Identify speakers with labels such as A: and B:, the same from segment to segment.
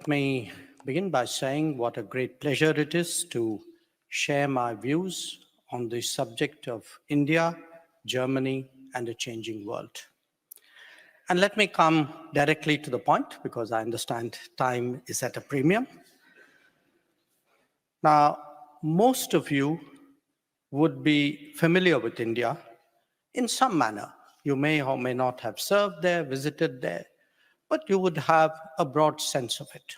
A: Let me begin by saying what a great pleasure it is to share my views on the subject of India, Germany, and a changing world. And let me come directly to the point because I understand time is at a premium. Now, most of you would be familiar with India in some manner. You may or may not have served there, visited there, but you would have a broad sense of it.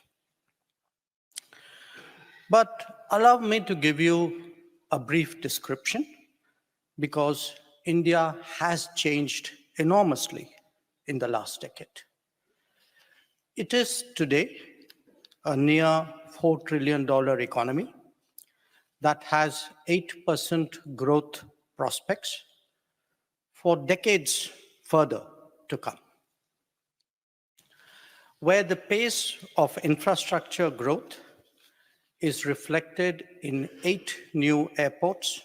A: But allow me to give you a brief description because India has changed enormously in the last decade. It is today a near $4 trillion economy that has 8% growth prospects for decades further to come, where the pace of infrastructure growth is reflected in 8 new airports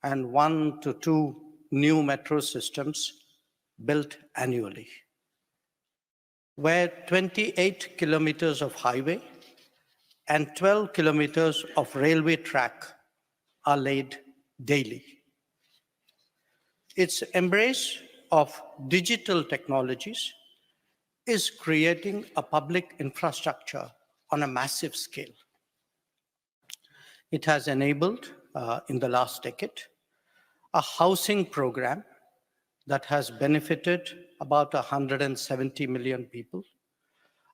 A: and 1 to 2 new metro systems built annually, where 28 kilometers of highway and 12 kilometers of railway track are laid daily. Its embrace of digital technologies is creating a public infrastructure on a massive scale. It has enabled, in the last decade, a housing program that has benefited about 170 million people,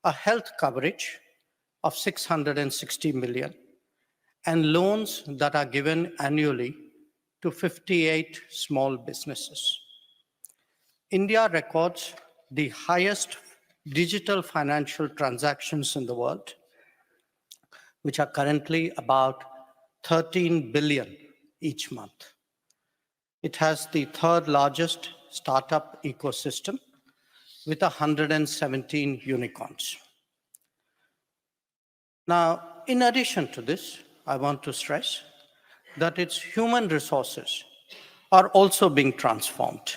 A: a health coverage of 660 million, and loans that are given annually to 58 small businesses. India records the highest digital financial transactions in the world, which are currently about 13 billion each month. It has the third largest startup ecosystem with 117 unicorns. Now, in addition to this, I want to stress that its human resources are also being transformed.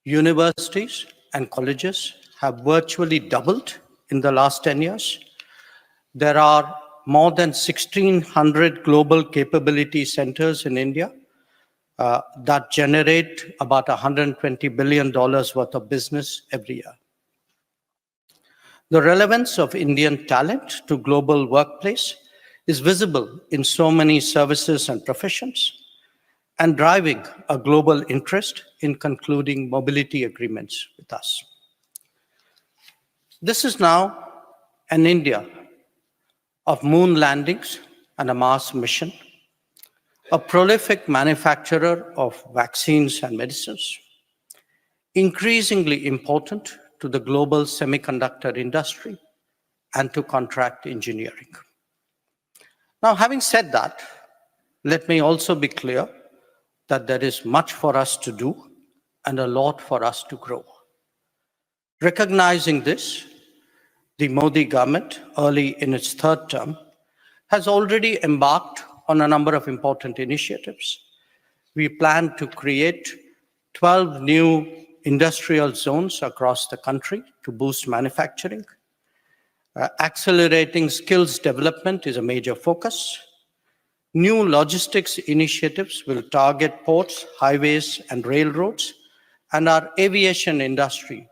A: Universities and colleges have virtually doubled in the last 10 years. There are more than 1,600 global capability centers in India that generate about $120 billion worth of business every year. The relevance of Indian talent to global workplace is visible in so many services and professions and driving a global interest in concluding mobility agreements with us. This is now an India of moon landings and a Mars mission, a prolific manufacturer of vaccines and medicines, increasingly important to the global semiconductor industry and to contract engineering. Now, having said that, let me also be clear that there is much for us to do and a lot for us to grow. Recognizing this, the Modi government, early in its third term, has already embarked on a number of important initiatives. We plan to create 12 new industrial zones across the country to boost manufacturing. Accelerating skills development is a major focus. New logistics initiatives will target ports, highways, and railroads, and our aviation industry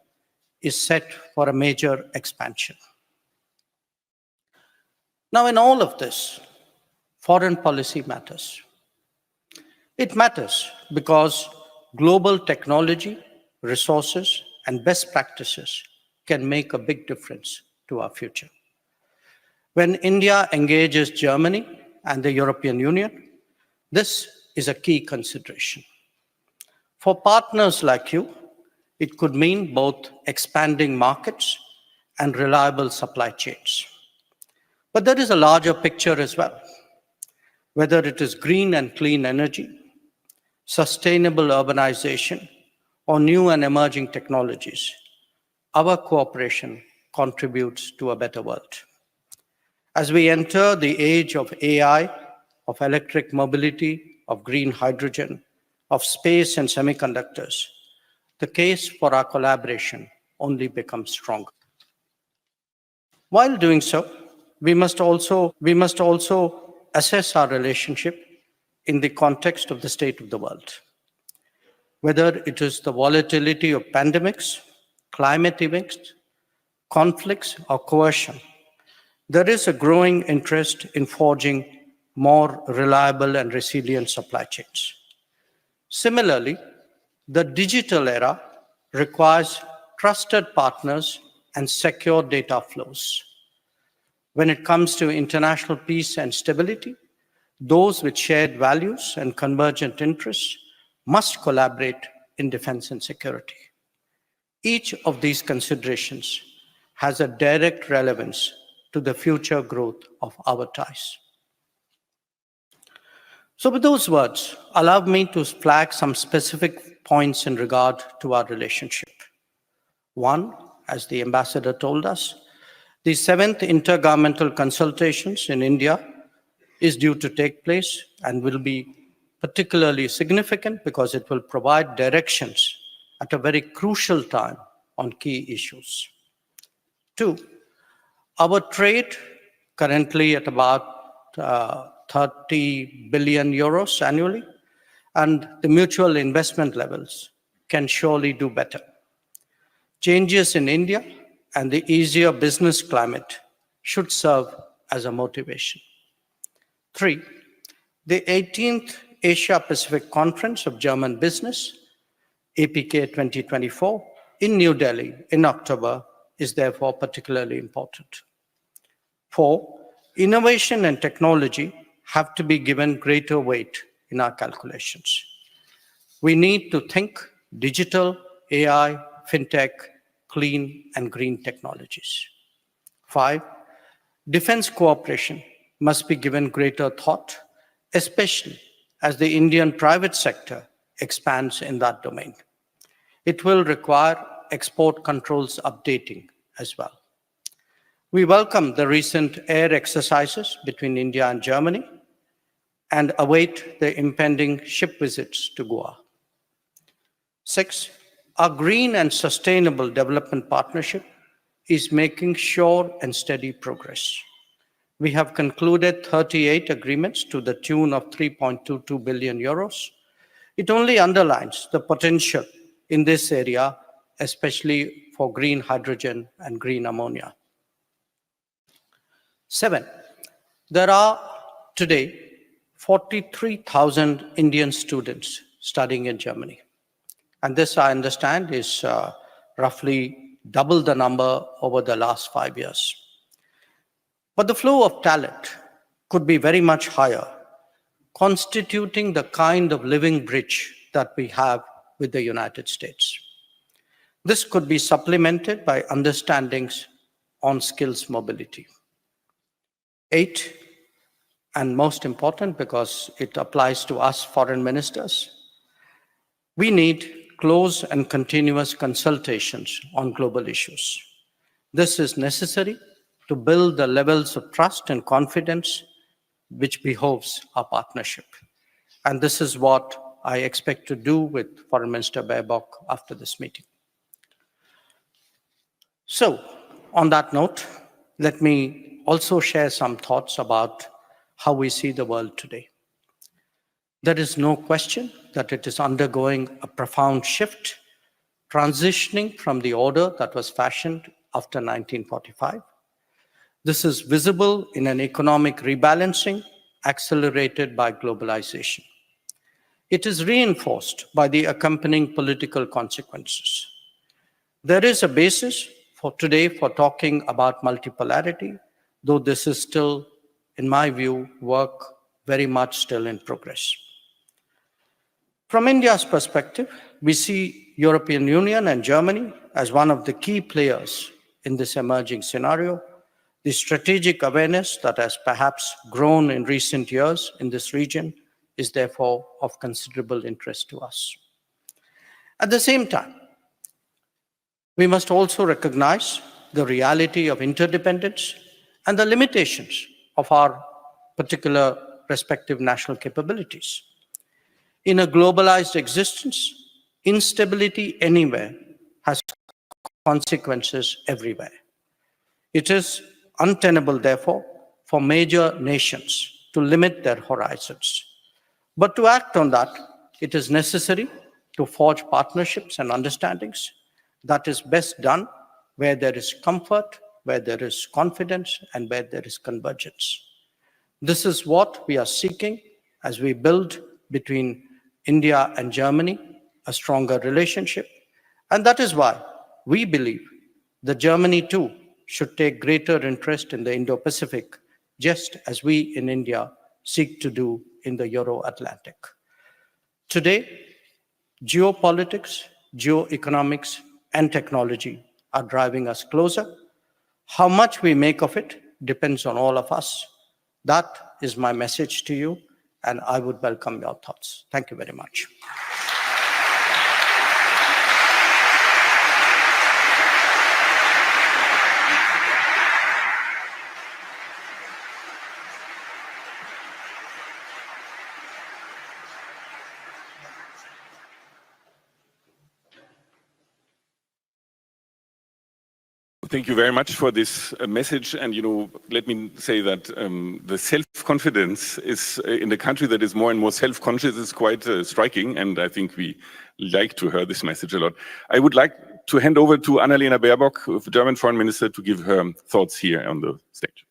A: is set for a major expansion. Now, in all of this, foreign policy matters. It matters because global technology, resources, and best practices can make a big difference to our future. When India engages Germany and the European Union, this is a key consideration. For partners like you, it could mean both expanding markets and reliable supply chains. But there is a larger picture as well. Whether it is green and clean energy, sustainable urbanization, or new and emerging technologies, our cooperation contributes to a better world. As we enter the age of AI, of electric mobility, of green hydrogen, of space and semiconductors, the case for our collaboration only becomes stronger. While doing so, we must also assess our relationship in the context of the state of the world. Whether it is the volatility of pandemics, climate events, conflicts, or coercion, there is a growing interest in forging more reliable and resilient supply chains. Similarly, the digital era requires trusted partners and secure data flows. When it comes to international peace and stability, those with shared values and convergent interests must collaborate in defense and security. Each of these considerations has a direct relevance to the future growth of our ties. So with those words, allow me to flag some specific points in regard to our relationship. One, as the ambassador told us, the 7th intergovernmental consultations in India is due to take place and will be particularly significant because it will provide directions at a very crucial time on key issues. Two, our trade, currently at about 30 billion euros annually, and the mutual investment levels can surely do better. Changes in India and the easier business climate should serve as a motivation. Three, the 18th Asia Pacific Conference of German Business, APK 2024, in New Delhi in October is therefore particularly important. Four, innovation and technology have to be given greater weight in our calculations. We need to think digital, AI, fintech, clean and green technologies. Five, defense cooperation must be given greater thought, especially as the Indian private sector expands in that domain. It will require export controls updating as well. We welcome the recent air exercises between India and Germany and await the impending ship visits to Goa. Six, our green and sustainable development partnership is making sure and steady progress. We have concluded 38 agreements to the tune of 3.22 billion euros. It only underlines the potential in this area, especially for green hydrogen and green ammonia. Seven, there are today 43,000 Indian students studying in Germany. And this, I understand, is roughly double the number over the last 5 years. But the flow of talent could be very much higher, constituting the kind of living bridge that we have with the United States. This could be supplemented by understandings on skills mobility. Eight, and most important because it applies to us foreign ministers, we need close and continuous consultations on global issues. This is necessary to build the levels of trust and confidence which behoves our partnership. And this is what I expect to do with Foreign Minister Baerbock after this meeting. So, on that note, let me also share some thoughts about how we see the world today. There is no question that it is undergoing a profound shift, transitioning from the order that was fashioned after 1945. This is visible in an economic rebalancing accelerated by globalization. It is reinforced by the accompanying political consequences. There is a basis for today for talking about multipolarity, though this is still, in my view, work very much still in progress. From India's perspective, we see European Union and Germany as one of the key players in this emerging scenario. The strategic awareness that has perhaps grown in recent years in this region is therefore of considerable interest to us. At the same time, we must also recognize the reality of interdependence and the limitations of our particular respective national capabilities. In a globalized existence, instability anywhere has consequences everywhere. It is untenable, therefore, for major nations to limit their horizons. But to act on that, it is necessary to forge partnerships and understandings. That is best done where there is comfort, where there is confidence, and where there is convergence. This is what we are seeking as we build between India and Germany a stronger relationship. And that is why we believe that Germany too should take greater interest in the Indo-Pacific, just as we in India seek to do in the Euro-Atlantic. Today, geopolitics, geoeconomics, and technology are driving us closer. How much we make of it depends on all of us. That is my message to you, and I would welcome your thoughts. Thank you very much.
B: Thank you very much for this message. And, let me say that the self-confidence is in a country that is more and more self-conscious is quite striking. And I think we like to hear this message a lot. I would like to hand over to Annalena Baerbock, the German Foreign Minister, to give her thoughts here on the stage.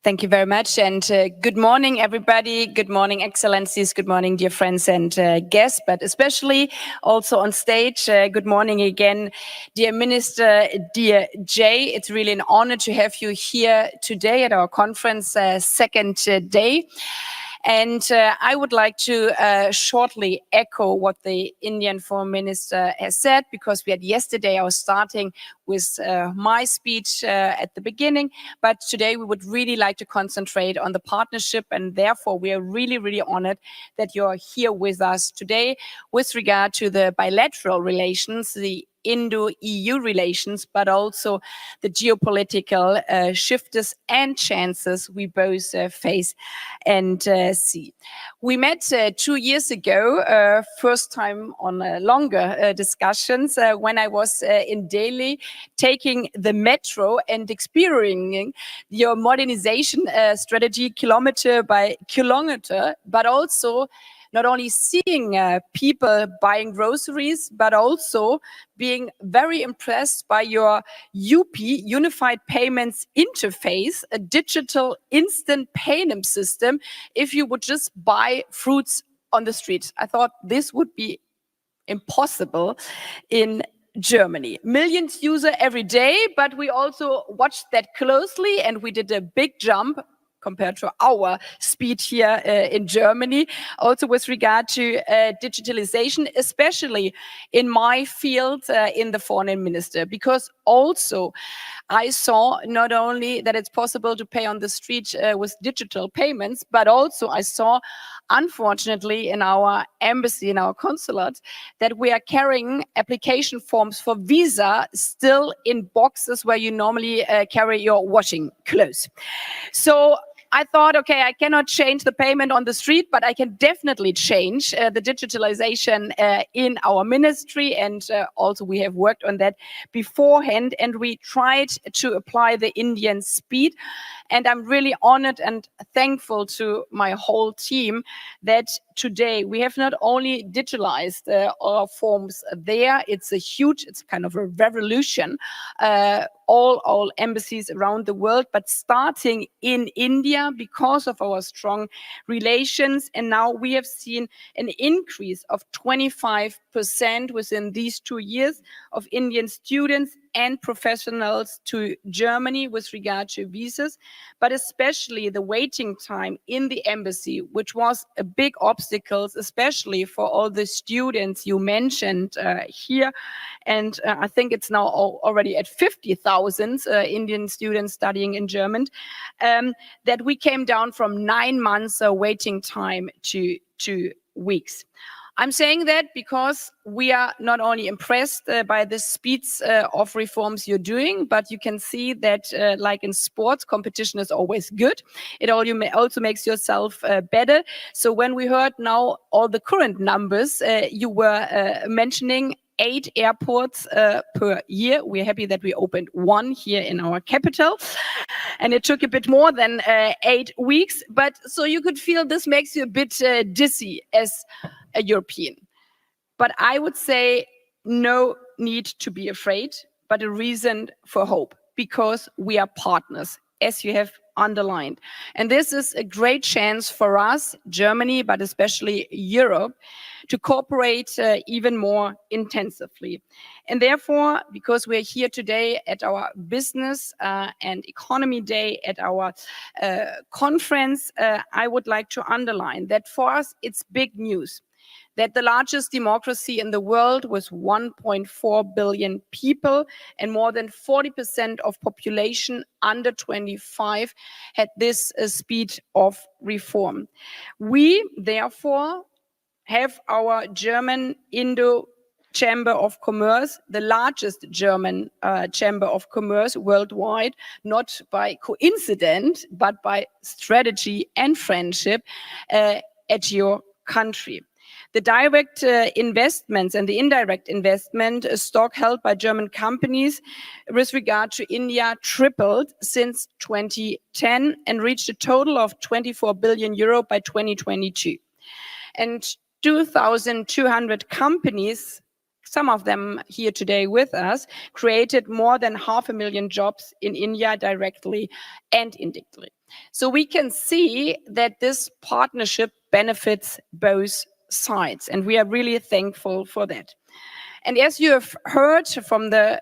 C: Thank you very much, and good morning, everybody. Good morning, Excellencies. Good morning, dear friends and guests, but especially also on stage. Good morning again, dear Minister, dear Jay. It's really an honor to have you here today at our conference, second day. And I would like to shortly echo what the Indian Foreign Minister has said, because we had yesterday, I was starting with my speech at the beginning, but today we would really like to concentrate on the partnership, and therefore we are really, really honored that you're here with us today with regard to the bilateral relations, the Indo-EU relations, but also the geopolitical shifts and chances we both face and see. We met 2 years ago, first time on longer discussions, when I was in Delhi taking the metro and experiencing your modernization strategy kilometer by kilometer, but also not only seeing people buying groceries, but also being very impressed by your UP, Unified Payments Interface, a digital instant payment system, if you would just buy fruits on the street. I thought this would be impossible in Germany. Millions user every day, but we also watched that closely, and we did a big jump compared to our speed here in Germany, also with regard to digitalization, especially in my field in the foreign minister, because also I saw not only that it's possible to pay on the street with digital payments, but also I saw, unfortunately, in our embassy, in our consulate, that we are carrying application forms for visa still in boxes where you normally carry your washing clothes. So I thought, okay, I cannot change the payment on the street, but I can definitely change the digitalization in our ministry. And also we have worked on that beforehand, and we tried to apply the Indian speed. And I'm really honored and thankful to my whole team that today we have not only digitalized our forms there, it's kind of a revolution, all embassies around the world, but starting in India because of our strong relations. And now we have seen an increase of 25% within these 2 years of Indian students and professionals to Germany with regard to visas, but especially the waiting time in the embassy, which was a big obstacle, especially for all the students you mentioned here. And I think it's now already at 50,000 Indian students studying in German, that we came down from 9 months waiting time to 2 weeks. I'm saying that because we are not only impressed by the speeds of reforms you're doing, but you can see that like in sports, competition is always good. It also makes yourself better. So when we heard now all the current numbers you were mentioning, 8 airports per year. We're happy that we opened one here in our capital. And it took a bit more than 8 weeks. But so you could feel this makes you a bit dizzy as a European. But I would say no need to be afraid, but a reason for hope, because we are partners, as you have underlined. And this is a great chance for us, Germany, but especially Europe, to cooperate even more intensively. And therefore, because we're here today at our business and economy day at our conference, I would like to underline that for us, it's big news that the largest democracy in the world with 1.4 billion people and more than 40% of population under 25 had this speed of reform. We, therefore, have our German Indo Chamber of Commerce, the largest German Chamber of Commerce worldwide, not by coincidence, but by strategy and friendship at your country. The direct investments and the indirect investment stock held by German companies with regard to India tripled since 2010 and reached a total of 24 billion euro by 2022. And 2,200 companies, some of them here today with us, created more than 500,000 jobs in India directly and indirectly. So we can see that this partnership benefits both sides, and we are really thankful for that. And as you have heard from the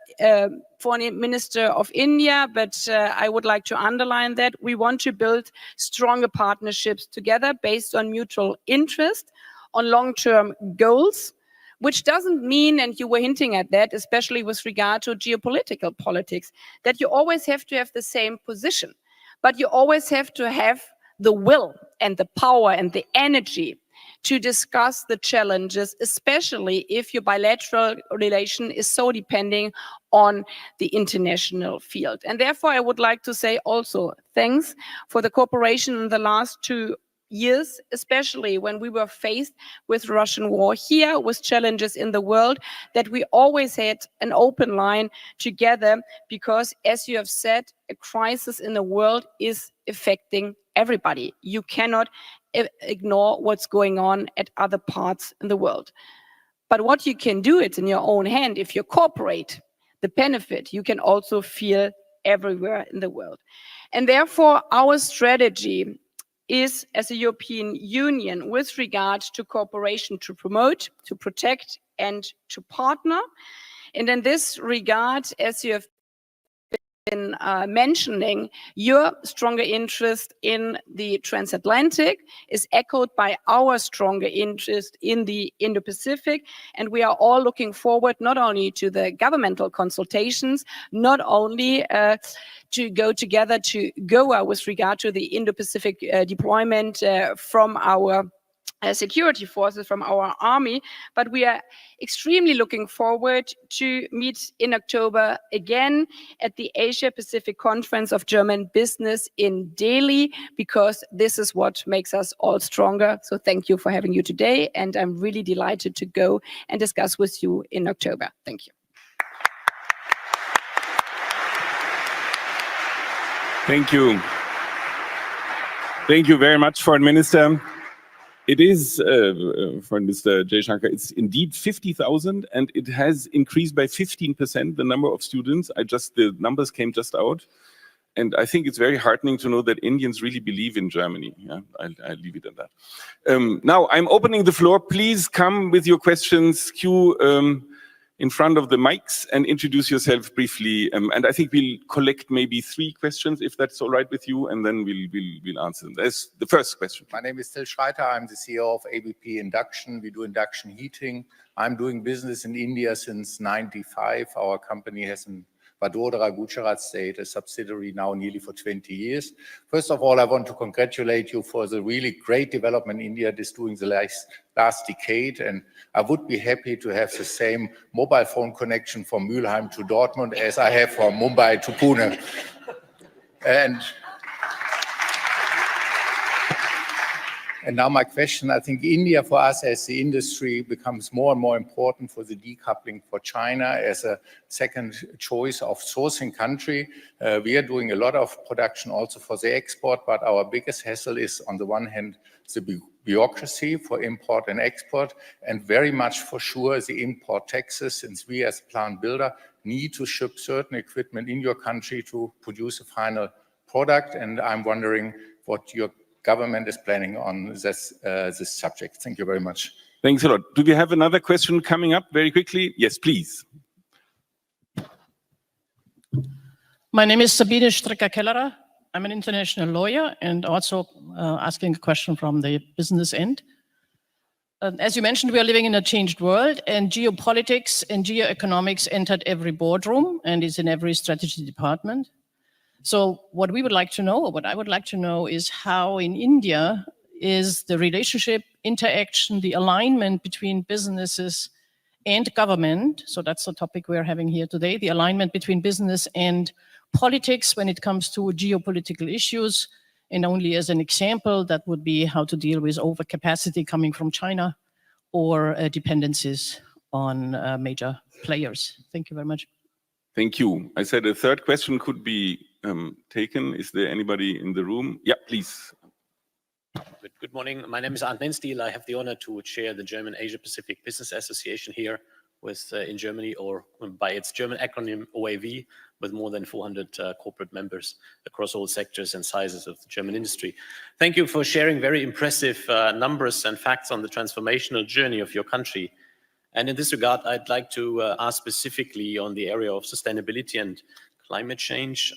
C: Foreign Minister of India, but I would like to underline that we want to build stronger partnerships together based on mutual interest, on long-term goals, which doesn't mean, and you were hinting at that, especially with regard to geopolitical politics, that you always have to have the same position, but you always have to have the will and the power and the energy to discuss the challenges, especially if your bilateral relation is so depending on the international field. And therefore, I would like to say also thanks for the cooperation in the last 2 years, especially when we were faced with Russian war here, with challenges in the world, that we always had an open line together, because as you have said, a crisis in the world is affecting everybody. You cannot ignore what's going on at other parts in the world. But what you can do, it's in your own hand. If you cooperate, the benefit you can also feel everywhere in the world. And therefore, our strategy is, as a European Union, with regard to cooperation, to promote, to protect, and to partner. And in this regard, as you have been mentioning, your stronger interest in the transatlantic is echoed by our stronger interest in the Indo-Pacific. And we are all looking forward not only to the governmental consultations, not only to go together to Goa with regard to the Indo-Pacific deployment from our security forces, from our army, but we are extremely looking forward to meet in October again at the Asia Pacific Conference of German Business in Delhi, because this is what makes us all stronger. So thank you for having you today, and I'm really delighted to go and discuss with you in October. Thank you.
B: Thank you. Thank you very much, Foreign Minister. It is, for Mr. Jaishankar, it's indeed 50,000, and it has increased by 15%, the number of students. The numbers came just out. And I think it's very heartening to know that Indians really believe in Germany. Yeah, I'll leave it at that. Now, I'm opening the floor. Please come with your questions. Queue in front of the mics and introduce yourself briefly. And I think we'll collect maybe 3 questions, if that's all right with you, and then we'll answer them. There's the first question.
D: My name is Till Schreiter. I'm the CEO of ABP Induction. We do induction heating. I'm doing business in India since '95. Our company has in Vadodara, Gujarat State, a subsidiary now nearly for 20 years. First of all, I want to congratulate you for the really great development India is doing the last decade. And I would be happy to have the same mobile phone connection from Mülheim to Dortmund as I have from Mumbai to Pune. And And now my question, I think India for us as the industry becomes more and more important for the decoupling for China as a second choice of sourcing country. We are doing a lot of production also for the export, but our biggest hassle is on the one hand, the bureaucracy for import and export, and very much for sure the import taxes, since we as plant builder need to ship certain equipment in your country to produce a final product. And I'm wondering what your government is planning on this subject. Thank you very much.
B: Thanks a lot. Do we have another question coming up very quickly? Yes, please.
E: My name is Sabine Stricker-Kellerer. I'm an international lawyer and also asking a question from the business end. As you mentioned, we are living in a changed world, and geopolitics and geoeconomics entered every boardroom and is in every strategy department. So what we would like to know, or what I would like to know, is how in India is the relationship, interaction, the alignment between businesses and government. So that's the topic we're having here today, the alignment between business and politics when it comes to geopolitical issues. And only as an example, that would be how to deal with overcapacity coming from China or dependencies on major players. Thank you very much.
B: Thank you. I said a third question could be taken. Is there anybody in the room? Yeah, please.
F: Good morning. My name is Arndt Nenstiel. I have the honor to chair the German Asia Pacific Business Association here in Germany, or by its German acronym OAV, with more than 400 corporate members across all sectors and sizes of the German industry. Thank you for sharing very impressive numbers and facts on the transformational journey of your country. And in this regard, I'd like to ask specifically on the area of sustainability and climate change.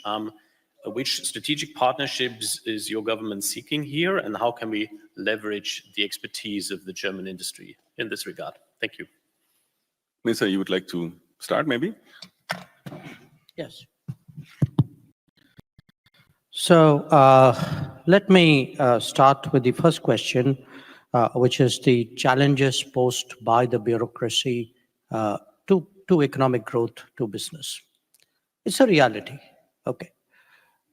F: Which strategic partnerships is your government seeking here, and how can we leverage the expertise of the German industry in this regard? Thank you.
B: Minister, you would like to start maybe?
A: Yes. So let me start with the first question, which is the challenges posed by the bureaucracy to economic growth, to business. It's a reality, okay.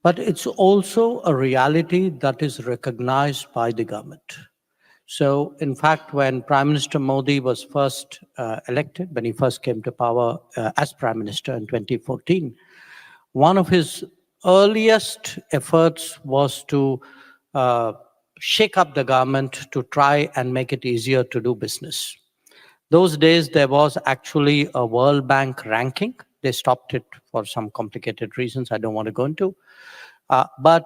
A: But it's also a reality that is recognized by the government. So, in fact, when Prime Minister Modi was first elected, when he first came to power as Prime Minister in 2014, one of his earliest efforts was to shake up the government to try and make it easier to do business. Those days, there was actually a World Bank ranking. They stopped it for some complicated reasons I don't want to go into. But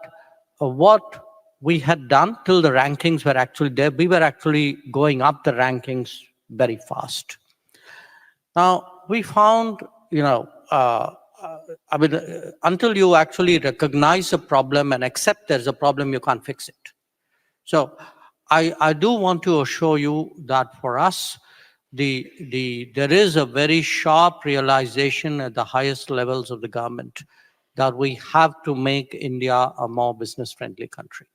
A: what we had done till the rankings were actually there, we were actually going up the rankings very fast. Now, we found, until you actually recognize a problem and accept there's a problem, you can't fix it. So I do want to assure you that for us, there is a very sharp realization at the highest levels of the government that we have to make India a more business-friendly country.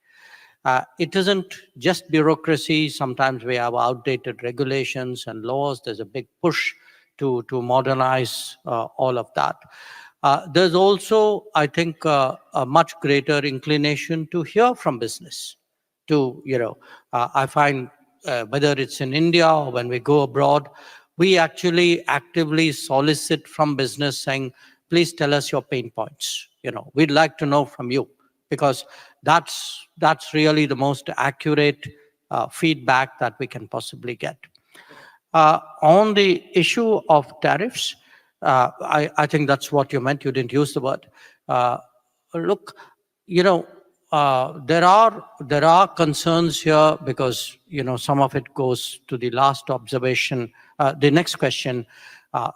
A: It isn't just bureaucracy. Sometimes we have outdated regulations and laws. There's a big push to modernize all of that. There's also, I think, a much greater inclination to hear from business. I find whether it's in India or when we go abroad, we actually actively solicit from business saying, please tell us your pain points. We'd like to know from you, because that's really the most accurate feedback that we can possibly get. On the issue of tariffs, I think that's what you meant. You didn't use the word. Look, there are concerns here because, some of it goes to the last observation, the next question,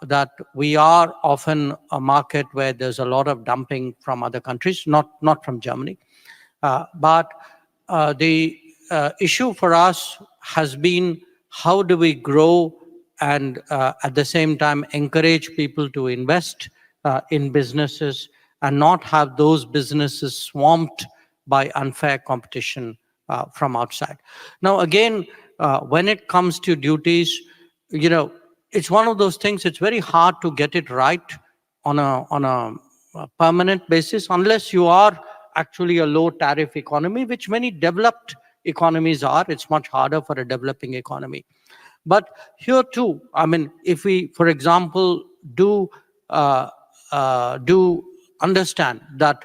A: that we are often a market where there's a lot of dumping from other countries, not from Germany. But the issue for us has been, how do we grow and at the same time encourage people to invest in businesses and not have those businesses swamped by unfair competition from outside. Now, again, when it comes to duties, it's one of those things, it's very hard to get it right on a permanent basis unless you are actually a low tariff economy, which many developed economies are, it's much harder for a developing economy. But here too, I mean, if we, for example, do understand that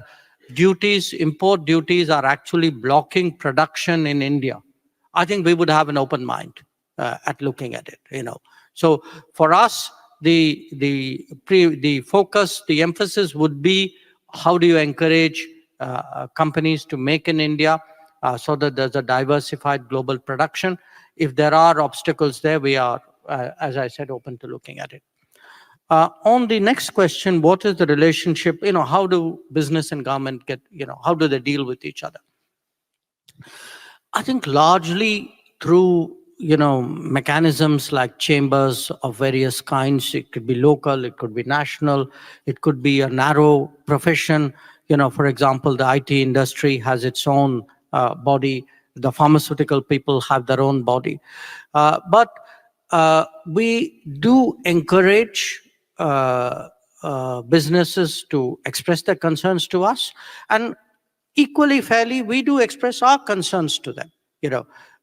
A: import duties are actually blocking production in India, I think we would have an open mind at looking at it. So for us, the focus, the emphasis would be how do you encourage companies to make in India so that there's a diversified global production. If there are obstacles there, we are, as I said, open to looking at it. On the next question, what is the relationship? How do business and government how do they deal with each other? I think largely through mechanisms like chambers of various kinds. It could be local, it could be national, it could be a narrow profession. For example, the IT industry has its own body. The pharmaceutical people have their own body. But we do encourage businesses to express their concerns to us, and equally fairly, we do express our concerns to them,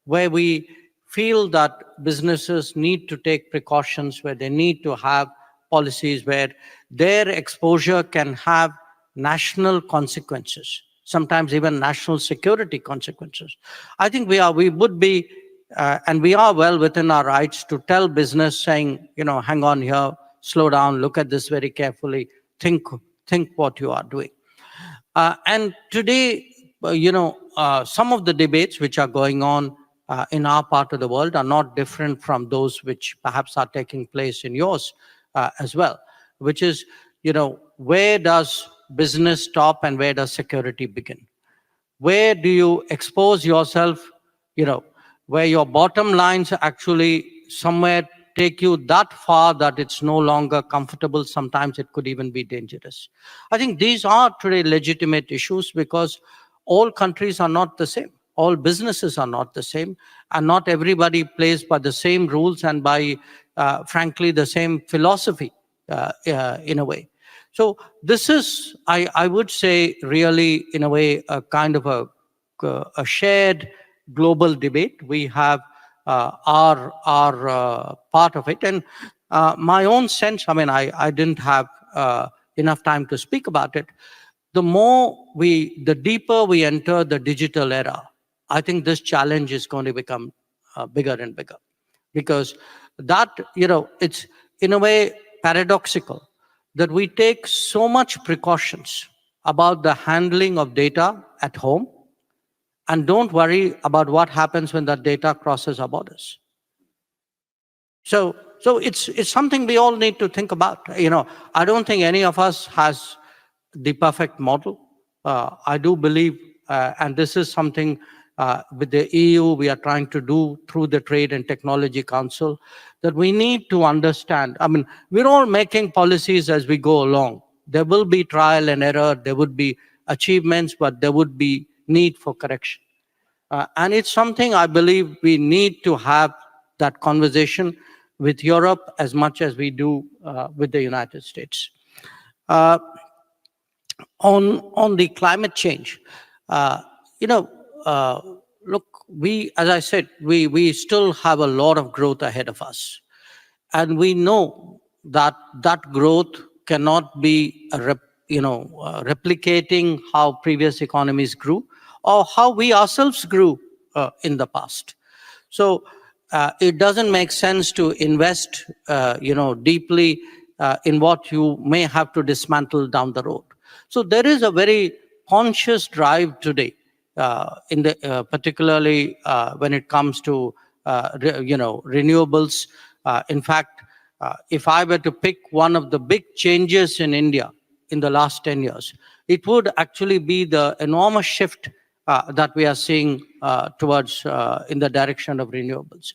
A: where we feel that businesses need to take precautions, where they need to have policies where their exposure can have national consequences, sometimes even national security consequences. I think we would be, and we are well within our rights to tell business saying, hang on here, slow down, look at this very carefully, think what you are doing. And today, some of the debates which are going on in our part of the world are not different from those which perhaps are taking place in yours as well, which is, where does business stop and where does security begin? Where do you expose yourself, where your bottom lines actually somewhere take you that far that it's no longer comfortable. Sometimes it could even be dangerous. I think these are today legitimate issues because all countries are not the same. All businesses are not the same, and not everybody plays by the same rules and by, frankly, the same philosophy in a way. So this is, I would say, really, in a way, a kind of a shared global debate. We have our part of it. And my own sense, I didn't have enough time to speak about it. The deeper we enter the digital era, I think this challenge is going to become bigger and bigger, because that, it's in a way paradoxical that we take so much precautions about the handling of data at home and don't worry about what happens when that data crosses our borders. So it's something we all need to think about. I don't think any of us has the perfect model. I do believe, and this is something with the EU we are trying to do through the Trade and Technology Council, that we need to understand. We're all making policies as we go along. There will be trial and error, there would be achievements, but there would be need for correction. And it's something I believe we need to have that conversation with Europe as much as we do with the United States. On the climate change, look, as I said, we still have a lot of growth ahead of us. And we know that growth cannot be replicating how previous economies grew or how we ourselves grew in the past. So it doesn't make sense to invest deeply in what you may have to dismantle down the road. So there is a very conscious drive today, particularly when it comes to renewables. In fact, if I were to pick one of the big changes in India in the last 10 years, it would actually be the enormous shift that we are seeing towards in the direction of renewables.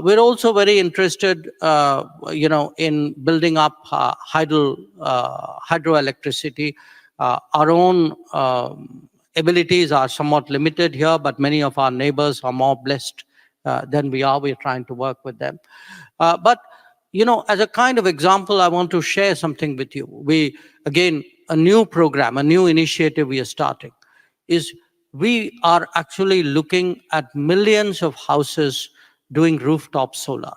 A: We're also very interested, in building up hydroelectricity. Our own abilities are somewhat limited here, but many of our neighbors are more blessed than we are. We're trying to work with them. But as a kind of example, I want to share something with you. A new program, a new initiative we are starting is we are actually looking at millions of houses doing rooftop solar.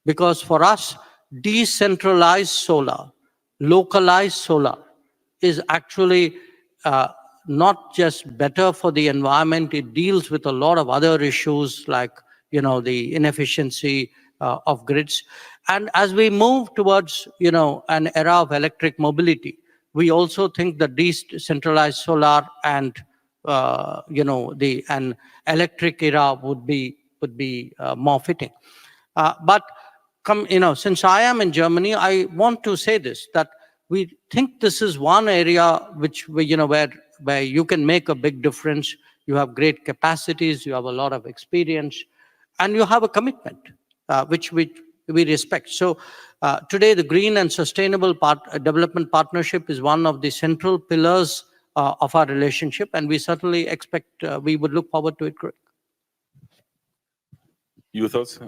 A: Because for us, decentralized solar, localized solar is actually not just better for the environment, it deals with a lot of other issues like, the inefficiency of grids. And as we move towards, an era of electric mobility, we also think that decentralized solar and, an electric era would be more fitting. But since I am in Germany, I want to say this, that we think this is one area which where you can make a big difference. You have great capacities, you have a lot of experience, and you have a commitment, which we respect. So today, the Green and Sustainable Development Partnership is one of the central pillars of our relationship, and we certainly expect, we would look forward to it growing.
B: Your thoughts?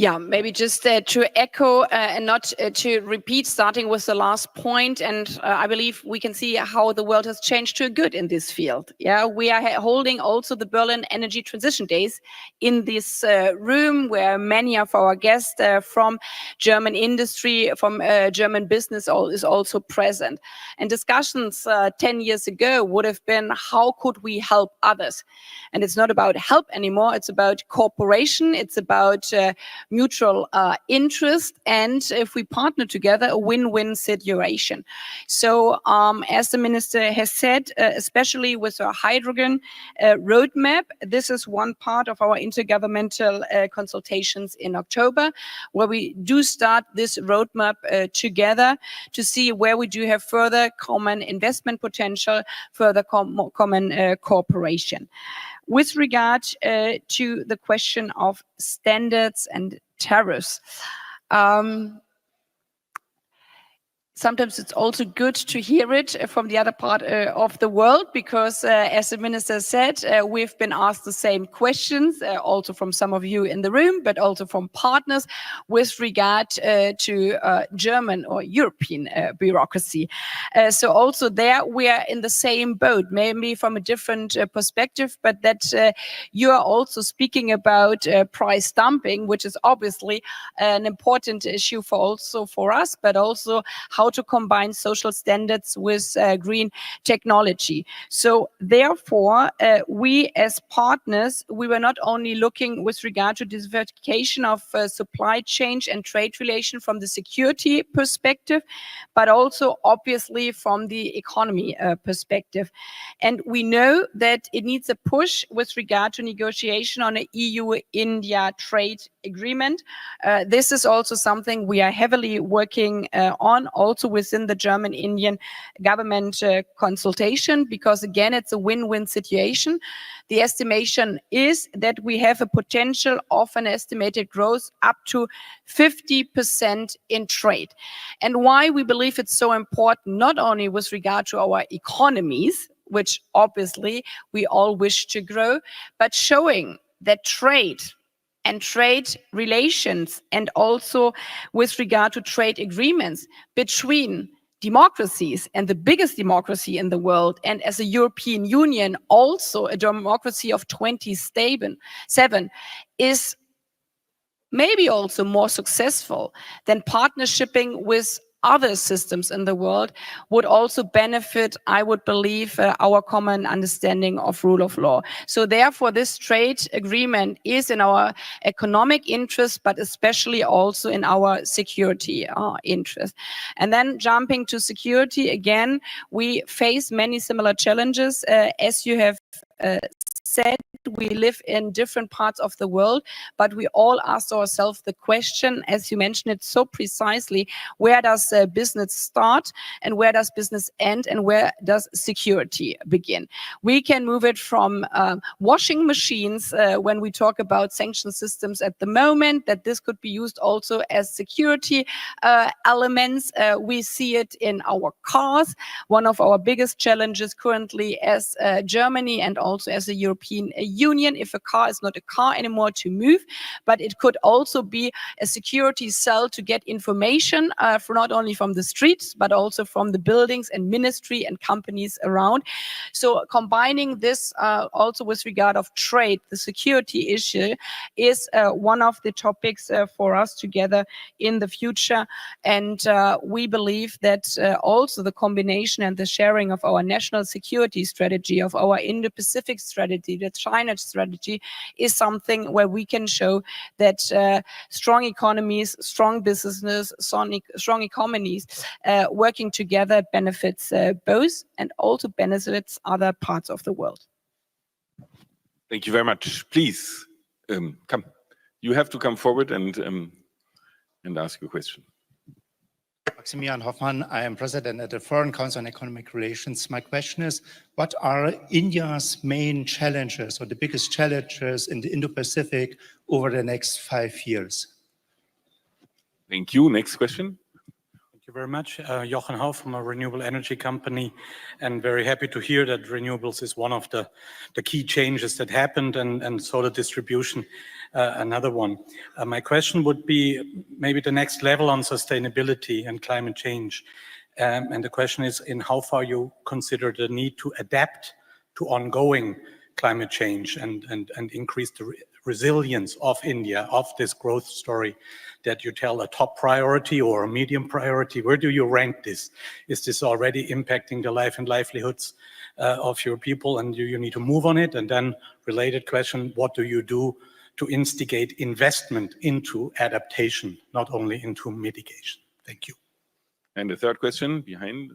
C: Yeah, maybe just to echo and not to repeat, starting with the last point. And I believe we can see how the world has changed to a good in this field. Yeah, we are holding also the Berlin Energy Transition Days in this room, where many of our guests from German industry, from German business is also present. And discussions 10 years ago would have been, how could we help others? And it's not about help anymore. It's about cooperation. It's about mutual interest, and if we partner together, a win-win situation. So as the minister has said, especially with our hydrogen roadmap, this is one part of our intergovernmental consultations in October, where we do start this roadmap together to see where we do have further common investment potential, further common cooperation. With regard to the question of standards and tariffs, sometimes it's also good to hear it from the other part of the world, because as the minister said, we've been asked the same questions, also from some of you in the room, but also from partners with regard to German or European bureaucracy. So also there we are in the same boat, maybe from a different perspective, but that you are also speaking about price dumping, which is obviously an important issue for us, but also how to combine social standards with green technology. So therefore, we as partners, we were not only looking with regard to diversification of supply chain and trade relation from the security perspective, but also obviously from the economy perspective. And we know that it needs a push with regard to negotiation on an EU-India trade agreement. This is also something we are heavily working on, also within the German-Indian government consultation, because again, it's a win-win situation. The estimation is that we have a potential of an estimated growth up to 50% in trade. And why we believe it's so important, not only with regard to our economies, which obviously we all wish to grow, but showing that trade and trade relations, and also with regard to trade agreements between democracies, and the biggest democracy in the world, and as a European Union, also a democracy of 27, is maybe also more successful than partnershiping with other systems in the world, would also benefit, I would believe, our common understanding of rule of law. So therefore, this trade agreement is in our economic interest, but especially also in our security interest. And then jumping to security, again, we face many similar challenges. As you have said, we live in different parts of the world, but we all ask ourselves the question, as you mentioned it so precisely, where does business start and where does business end and where does security begin? We can move it from washing machines when we talk about sanction systems at the moment, that this could be used also as security elements. We see it in our cars. One of our biggest challenges currently as Germany and also as a European European Union if a car is not a car anymore to move, but it could also be a security cell to get information for not only from the streets, but also from the buildings and ministry and companies around. So combining this also with regard of trade, the security issue is one of the topics for us together in the future. And we believe that also the combination and the sharing of our national security strategy, of our Indo-Pacific strategy, the China strategy, is something where we can show that strong economies, strong businesses, strong economies working together benefits both and also benefits other parts of the world.
B: Thank you very much. Please, come. You have to come forward and ask your question.
G: Maximilian Hoffmann, I am president at the Foreign Council on Economic Relations. My question is, what are India's main challenges or the biggest challenges in the Indo-Pacific over the next 5 years?
B: Thank you. Next question.
H: Thank you very much. Jochen Hau from a renewable energy company, and very happy to hear that renewables is one of the key changes that happened, and solar distribution another one. My question would be maybe the next level on sustainability and climate change. And the question is, in how far you consider the need to adapt to ongoing climate change and increase the resilience of India, of this growth story that you tell a top priority or a medium priority? Where do you rank this? Is this already impacting the life and livelihoods of your people, and do you need to move on it? And then related question, what do you do to instigate investment into adaptation, not only into mitigation? Thank you.
B: And the third question behind.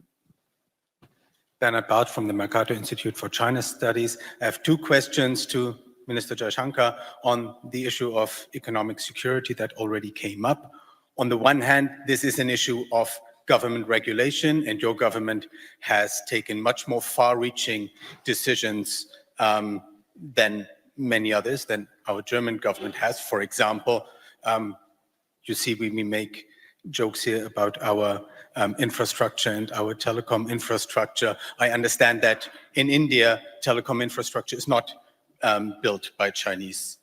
I: Bernhard Barth from the Mercator Institute for China Studies. I have two questions to Minister Jaishankar on the issue of economic security that already came up. On the one hand, this is an issue of government regulation, and your government has taken much more far-reaching decisions than many others, than our German government has. For example, you see, we make jokes here about our infrastructure and our telecom infrastructure. I understand that in India, telecom infrastructure is not built by Chinese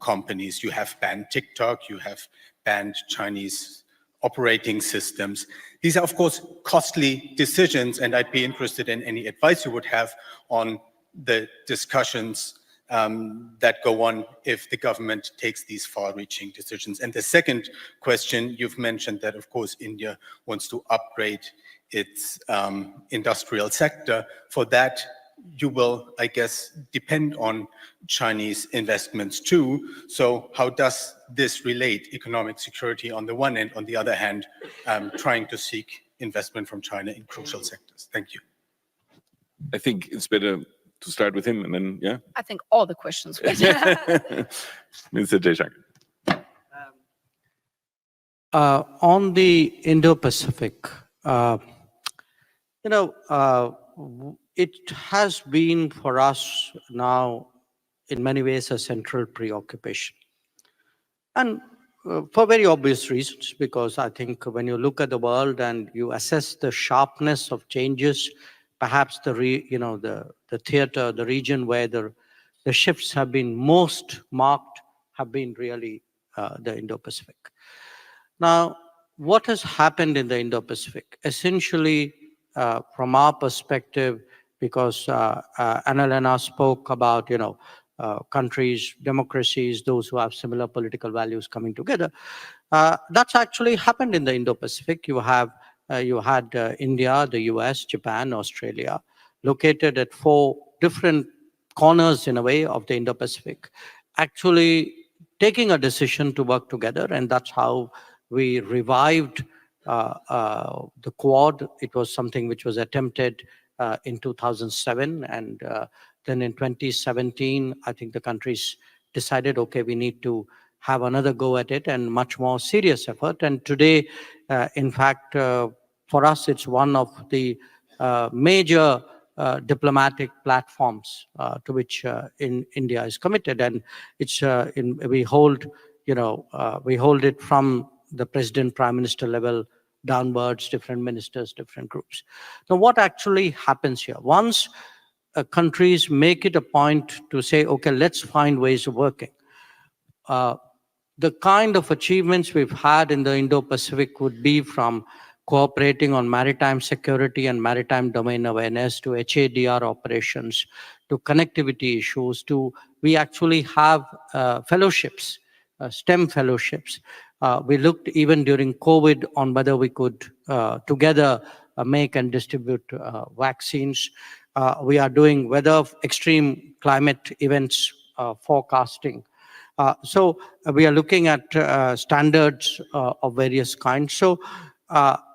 I: companies. You have banned TikTok, you have banned Chinese operating systems. These are, of course, costly decisions, and I'd be interested in any advice you would have on the discussions that go on if the government takes these far-reaching decisions. And the second question, you've mentioned that, of course, India wants to upgrade its industrial sector. For that, you will, I guess, depend on Chinese investments too. So how does this relate? Economic security on the one hand, on the other hand, trying to seek investment from China in crucial sectors. Thank you.
B: I think it's better to start with him and then, yeah?
C: I think all the questions.
B: Mr. Jaishankar.
A: On the Indo-Pacific, it has been for us now in many ways a central preoccupation. And for very obvious reasons, because I think when you look at the world and you assess the sharpness of changes, perhaps the theater, the region where the shifts have been most marked have been really the Indo-Pacific. Now, what has happened in the Indo-Pacific? Essentially, from our perspective, because Annalena spoke about, countries, democracies, those who have similar political values coming together. That's actually happened in the Indo-Pacific. You had India, the US, Japan, Australia, located at 4 different corners in a way of the Indo-Pacific, actually taking a decision to work together. And that's how we revived the Quad. It was something which was attempted in 2007. And then in 2017, I think the countries decided, okay, we need to have another go at it and much more serious effort. And today, in fact, for us, it's one of the major diplomatic platforms to which India is committed. And it's we hold it from the president, prime minister level downwards, different ministers, different groups. Now, what actually happens here? Once countries make it a point to say, okay, let's find ways of working. The kind of achievements we've had in the Indo-Pacific would be from cooperating on maritime security and maritime domain awareness to HADR operations, to connectivity issues, to we actually have fellowships, STEM fellowships. We looked even during COVID on whether we could together make and distribute vaccines. We are doing weather, extreme climate events forecasting. So we are looking at standards of various kinds. So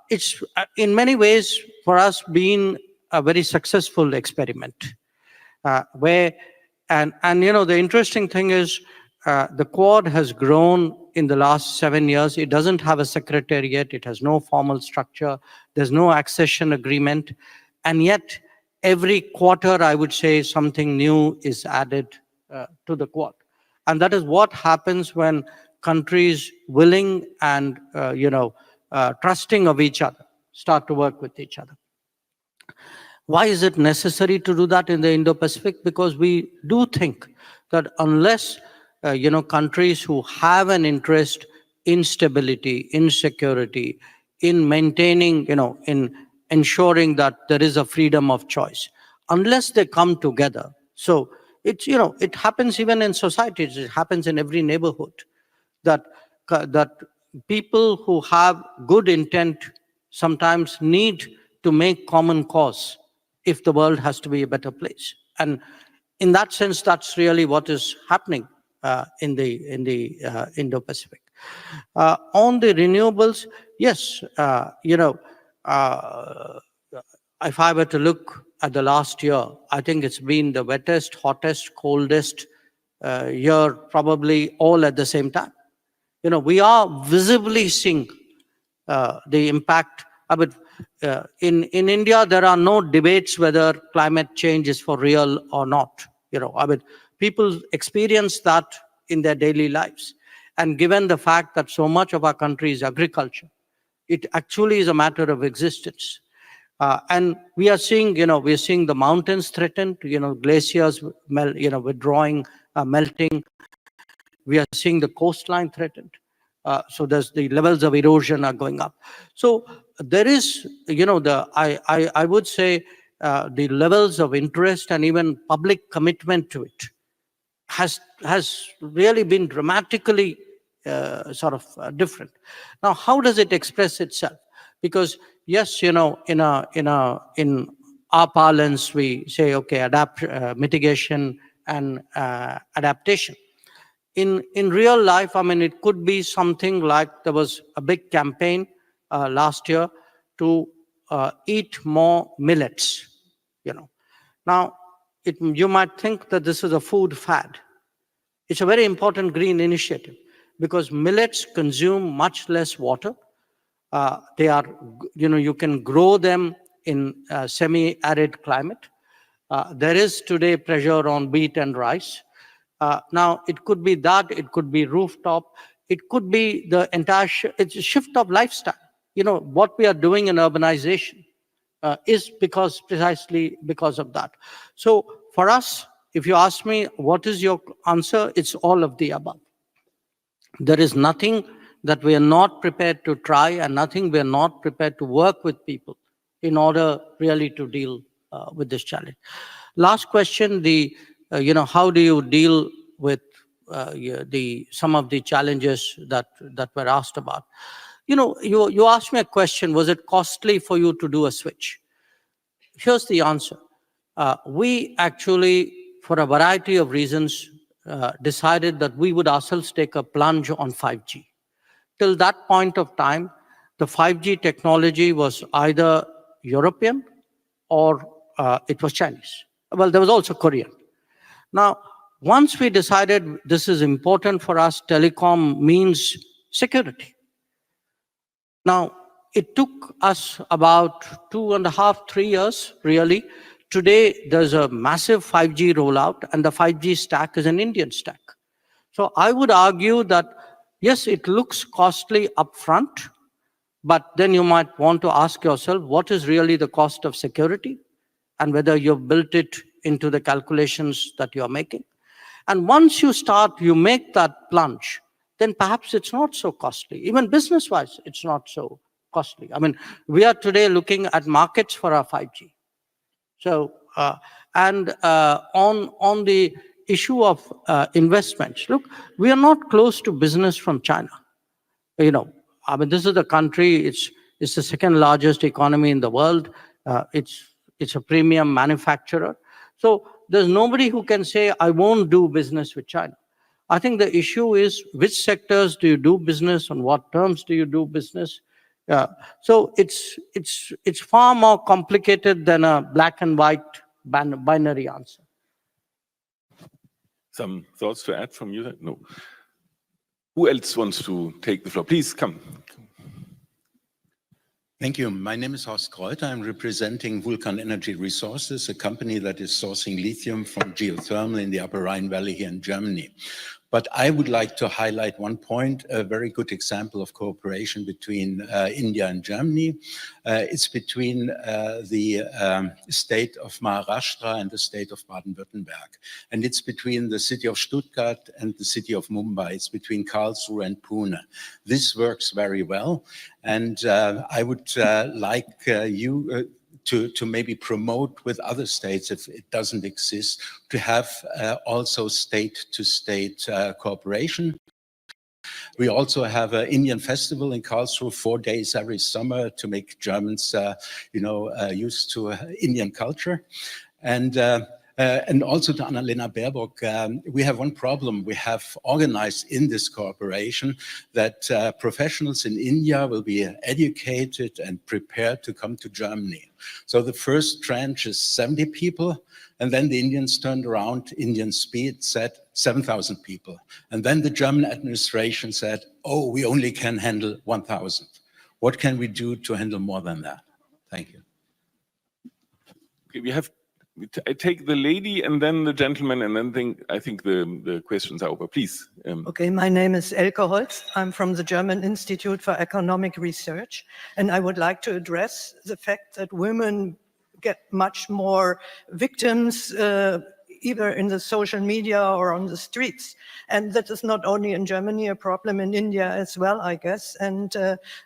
A: it's in many ways for us been a very successful experiment where, and you know, the interesting thing is the Quad has grown in the last 7 years. It doesn't have a secretariat. It has no formal structure. There's no accession agreement. And yet every quarter, I would say, something new is added to the Quad. And that is what happens when countries willing and trusting of each other start to work with each other. Why is it necessary to do that in the Indo-Pacific? Because we do think that unless countries who have an interest in stability, in security, in maintaining, in ensuring that there is a freedom of choice, unless they come together. So it's, it happens even in societies. It happens in every neighborhood that people who have good intent sometimes need to make common cause if the world has to be a better place. And in that sense, that's really what is happening in the Indo-Pacific. On the renewables, yes, if I were to look at the last year, I think it's been the wettest, hottest, coldest year, probably all at the same time. We are visibly seeing the impact. In India, there are no debates whether climate change is for real or not. People experience that in their daily lives. And given the fact that so much of our country is agriculture, it actually is a matter of existence. And we are seeing, we are seeing the mountains threatened, glaciers, withdrawing, melting. We are seeing the coastline threatened. So there's the levels of erosion are going up. So there is, I would say the levels of interest and even public commitment to it has really been dramatically different. Now, how does it express itself? Because yes, in our parlance, we say, okay, mitigation and adaptation. In real life, it could be something like there was a big campaign last year to eat more millets. Now, you might think that this is a food fad. It's a very important green initiative because millets consume much less water. They are, you can grow them in semi-arid climate. There is today pressure on wheat and rice. Now, it could be that, it could be rooftop, it could be the entire it's a shift of lifestyle. What we are doing in urbanization is precisely because of that. So for us, if you ask me, what is your answer? It's all of the above. There is nothing that we are not prepared to try and nothing we are not prepared to work with people in order really to deal with this challenge. Last question, how do you deal with some of the challenges that were asked about? You asked me a question, was it costly for you to do a switch? Here's the answer. We actually, for a variety of reasons, decided that we would ourselves take a plunge on 5G. Till that point of time, the 5G technology was either European or it was Chinese. Well, there was also Korean. Now, once we decided this is important for us, telecom means security. Now, it took us about 2.5, 3 years, really. Today, there's a massive 5G rollout, and the 5G stack is an Indian stack. So I would argue that, yes, it looks costly upfront, but then you might want to ask yourself, what is really the cost of security? And whether you've built it into the calculations that you're making. And once you make that plunge, then perhaps it's not so costly. Even business-wise, it's not so costly. I mean, we are today looking at markets for our 5G. So, on the issue of investments, look, we are not close to business from China. You know, I mean, this is the country, it's the second largest economy in the world. It's a premium manufacturer. So there's nobody who can say, I won't do business with China. I think the issue is which sectors do you do business, on what terms do you do business? So it's far more complicated than a black and white binary answer.
B: Some thoughts to add from you? No. Who else wants to take the floor? Please come.
J: Thank you. My name is Horst Kreuter. I'm representing Vulcan Energy Resources, a company that is sourcing lithium from geothermal in the Upper Rhine Valley here in Germany. But I would like to highlight one point, a very good example of cooperation between India and Germany. It's between the state of Maharashtra and the state of Baden-Württemberg. And it's between the city of Stuttgart and the city of Mumbai. It's between Karlsruhe and Pune. This works very well. And I would like you to maybe promote with other states, if it doesn't exist, to have also state-to-state cooperation. We also have an Indian festival in Karlsruhe, 4 days every summer, to make Germans, used to Indian culture. And also to Annalena Baerbock, we have one problem. We have organized in this cooperation that professionals in India will be educated and prepared to come to Germany. So the first tranche is 70 people, and then the Indians turned around, Indian Speed said 7,000 people. And then the German administration said, oh, we only can handle 1,000. What can we do to handle more than that? Thank you.
B: Okay, I take the lady and then the gentleman, and then I think the questions are over. Please.
K: Okay, my name is Elke Holz. I'm from the German Institute for Economic Research, and I would like to address the fact that women get much more victims either in the social media or on the streets. And that is not only in Germany a problem, in India as well, I guess. And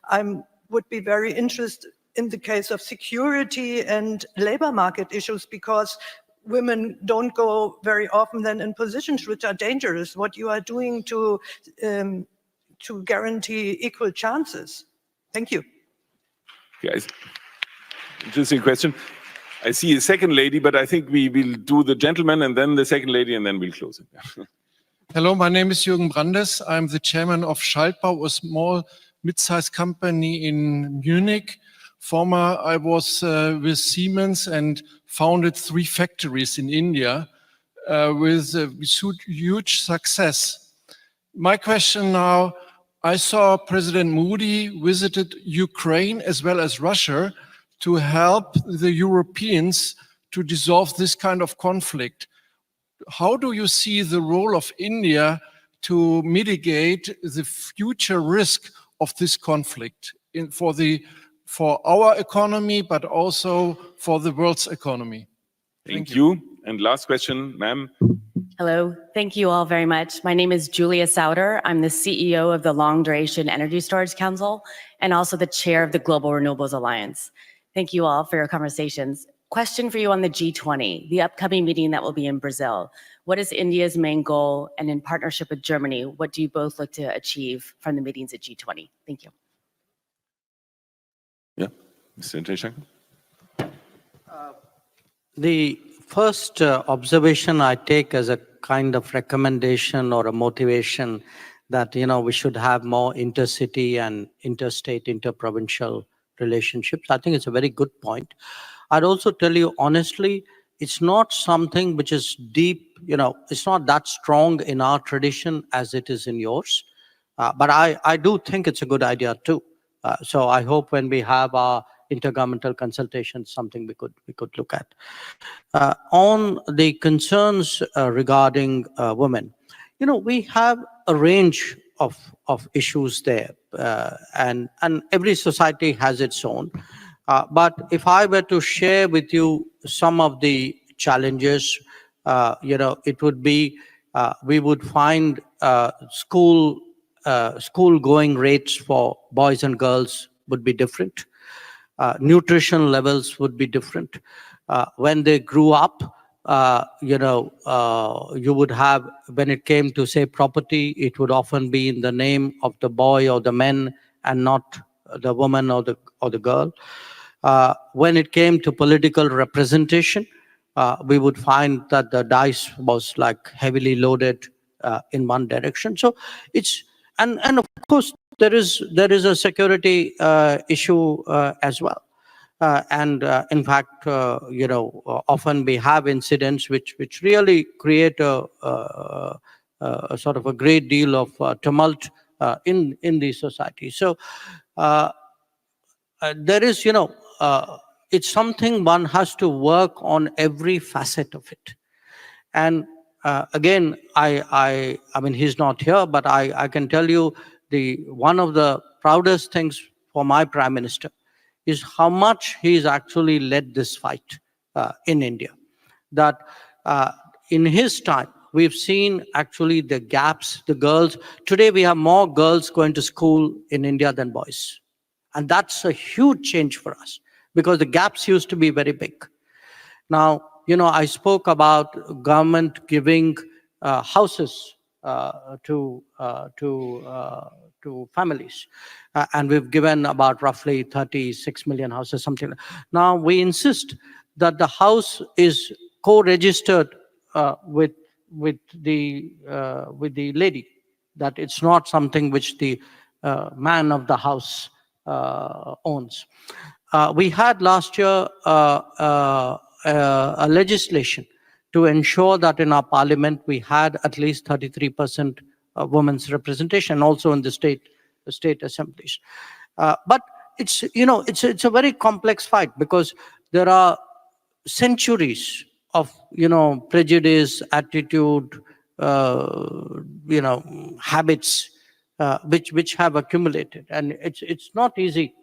K: I would be very interested in the case of security and labor market issues, because women don't go very often then in positions which are dangerous. What you are doing to guarantee equal chances? Thank you.
B: Yes. Interesting question. I see a second lady, but I think we will do the gentleman and then the second lady, and then we'll close it.
L: Hello, my name is Jürgen Brandes. I'm the chairman of Schaltbau, a small mid-sized company in Munich. Former, I was with Siemens and founded 3 factories in India with huge success. My question now, I saw President Modi visited Ukraine as well as Russia to help the Europeans to dissolve this kind of conflict. How do you see the role of India to mitigate the future risk of this conflict for our economy, but also for the world's economy?
B: Thank you. And last question, ma'am.
M: Hello, thank you all very much. My name is Julia Sauter. I'm the CEO of the Long Duration Energy Storage Council and also the chair of the Global Renewables Alliance. Thank you all for your conversations. Question for you on the G20, the upcoming meeting that will be in Brazil. What is India's main goal? And in partnership with Germany, what do you both look to achieve from the meetings at G20? Thank you.
B: Yeah, Mr. Jaishankar.
A: The first observation I take as a kind of recommendation or a motivation that, we should have more intercity and interstate, interprovincial relationships. I think it's a very good point. I'd also tell you honestly, it's not something which is deep, it's not that strong in our tradition as it is in yours. But I do think it's a good idea too. So I hope when we have our intergovernmental consultation, something we could look at. On the concerns regarding women, we have a range of issues there, and every society has its own. But if I were to share with you some of the challenges. It would be, we would find school going rates for boys and girls would be different. Nutrition levels would be different. When they grew up, you would have, when it came to, say, property, it would often be in the name of the boy or the men and not the woman or the girl. When it came to political representation, we would find that the dice was like heavily loaded in one direction. So it's, and of course, there is a security issue as well. In fact, often we have incidents which really create a sort of a great deal of tumult in the society. So there is, it's something one has to work on every facet of it. And again, I mean, he's not here, but I can tell you one of the proudest things for my Prime Minister is how much he's actually led this fight in India. That in his time, we've seen actually the gaps, the girls. Today, we have more girls going to school in India than boys. And that's a huge change for us because the gaps used to be very big. Now, I spoke about government giving houses to families. And we've given about roughly 36 million houses, something like that. Now, we insist that the house is co-registered with the lady, that it's not something which the man of the house owns. We had last year a legislation to ensure that in our parliament we had at least 33% women's representation, also in the state assemblies. But it's a very complex fight because there are centuries of prejudice, attitude, habits which have accumulated, and it's not easy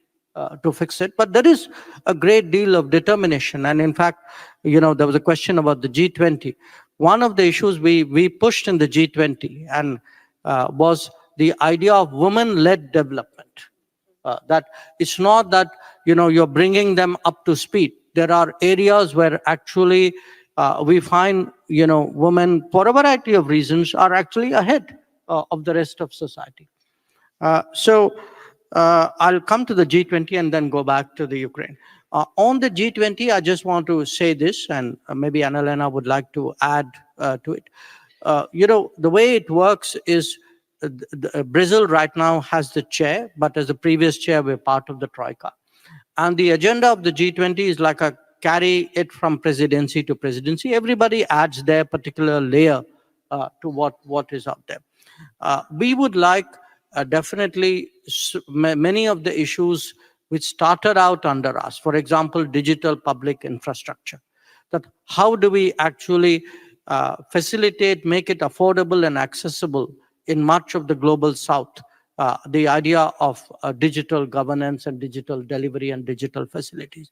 A: to fix it, but there is a great deal of determination. And in fact, there was a question about the G20. One of the issues we pushed in the G20 and was the idea of women-led development. That it's not that you're bringing them up to speed. There are areas where actually we find women, for a variety of reasons, are actually ahead of the rest of society. So I'll come to the G20 and then go back to the Ukraine. On the G20, I just want to say this, and maybe Annalena would like to add to it. The way it works is Brazil right now has the chair, but as the previous chair, we're part of the Troika. And the agenda of the G20 is like a carry it from presidency to presidency. Everybody adds their particular layer to what is out there. We would like definitely many of the issues which started out under us, for example, digital public infrastructure, that how do we actually facilitate, make it affordable and accessible in much of the global south, the idea of digital governance and digital delivery and digital facilities.